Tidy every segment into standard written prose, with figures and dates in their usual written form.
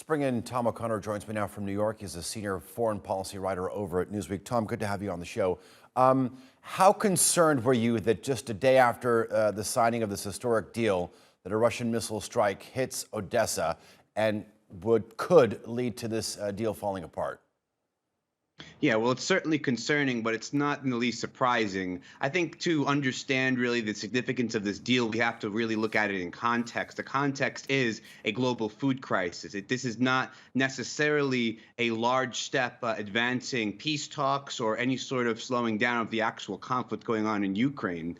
Let's bring in Tom O'Connor, joins me now from New York. He's a senior foreign policy writer over at Newsweek. Tom, good to have you on the show. How concerned were you that just a day after the signing of this historic deal, that a Russian missile strike hits Odessa and could lead to this deal falling apart? Yeah, well, it's certainly concerning, but it's not in the least surprising. I think to understand really the significance of this deal, we have to really look at it in context. The context is a global food crisis. This is not necessarily a large step advancing peace talks or any sort of slowing down of the actual conflict going on in Ukraine.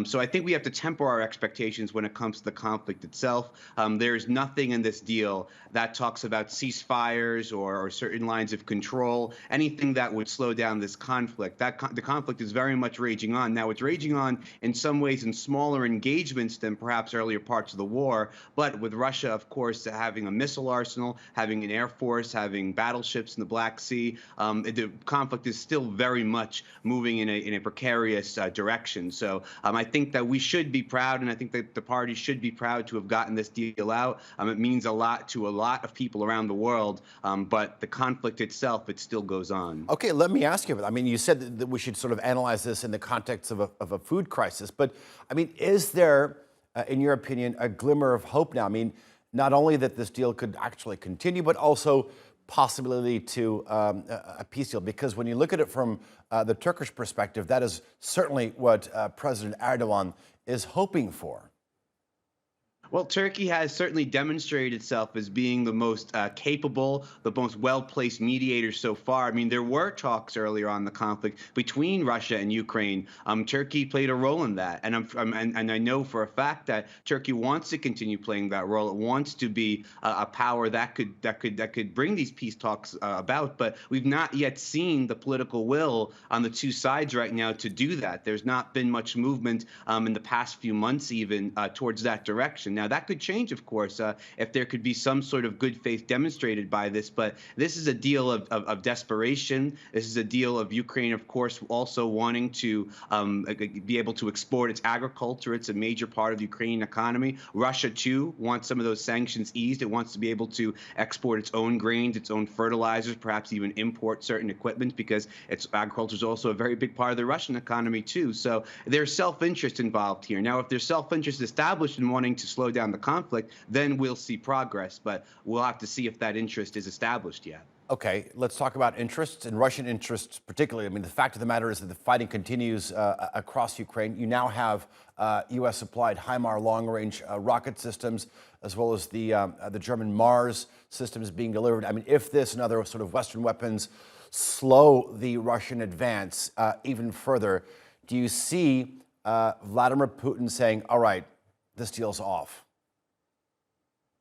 So I think we have to temper our expectations when it comes to the conflict itself. There's nothing in this deal that talks about ceasefires or certain lines of control, anything that would slow down this conflict. The conflict is very much raging on. Now, it's raging on in some ways in smaller engagements than perhaps earlier parts of the war, but with Russia, of course, having a missile arsenal, having an air force, having battleships in the Black Sea, the conflict is still very much moving in a precarious direction. So I think that we should be proud, and I think that the parties should be proud to have gotten this deal out. It means a lot to a lot of people around the world, but the conflict itself, it still goes on. Okay, let me ask you. I mean, you said that we should sort of analyze this in the context of a food crisis, but I mean, is there, in your opinion, a glimmer of hope now? I mean, not only that this deal could actually continue, but also possibility to a peace deal, because when you look at it from the Turkish perspective, that is certainly what President Erdogan is hoping for. Well, Turkey has certainly demonstrated itself as being the most capable, the most well-placed mediator so far. I mean, there were talks earlier on the conflict between Russia and Ukraine. Turkey played a role in that, and I know for a fact that Turkey wants to continue playing that role. It wants to be a power that could bring these peace talks about. But we've not yet seen the political will on the two sides right now to do that. There's not been much movement in the past few months, even towards that direction. Now, that could change, of course, if there could be some sort of good faith demonstrated by this. But this is a deal of desperation. This is a deal of Ukraine, of course, also wanting to be able to export its agriculture. It's a major part of the Ukrainian economy. Russia, too, wants some of those sanctions eased. It wants to be able to export its own grains, its own fertilizers, perhaps even import certain equipment, because its agriculture is also a very big part of the Russian economy, too. So there's self-interest involved here. Now, if there's self-interest established in wanting to slow down the conflict, then we'll see progress, but we'll have to see if that interest is established yet. Okay, let's talk about interests and Russian interests particularly. I mean, the fact of the matter is that the fighting continues across Ukraine. You now have U.S.-supplied HIMAR long-range rocket systems, as well as the German Mars systems being delivered. I mean, if this and other sort of Western weapons slow the Russian advance even further, do you see Vladimir Putin saying, all right, this deal's off?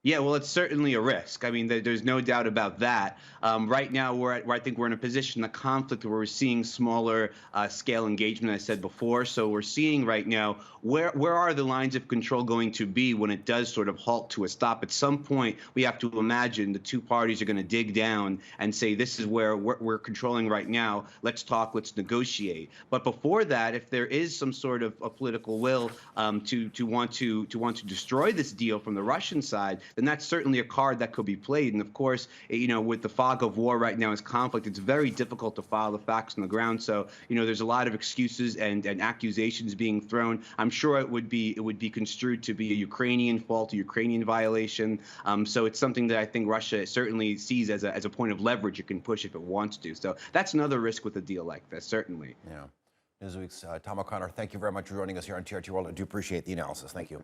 Yeah, well, it's certainly a risk. I mean, there's no doubt about that. Right now, I think we're in a position, the conflict, where we're seeing smaller scale engagement, I said before. So we're seeing right now, where are the lines of control going to be when it does sort of halt to a stop? At some point, we have to imagine the two parties are going to dig down and say, this is where we're controlling right now. Let's talk, let's negotiate. But before that, if there is some sort of a political will to want to destroy this deal from the Russian side, then that's certainly a card that could be played. And of course, you know, with the fog of war right now as conflict, it's very difficult to follow the facts on the ground. So, you know, there's a lot of excuses and accusations being thrown. I'm sure it would be construed to be a Ukrainian fault, a Ukrainian violation. So it's something that I think Russia certainly sees as a point of leverage it can push if it wants to. So that's another risk with a deal like this, certainly. Yeah. Newsweek's Tom O'Connor, thank you very much for joining us here on TRT World. I do appreciate the analysis. Thank you.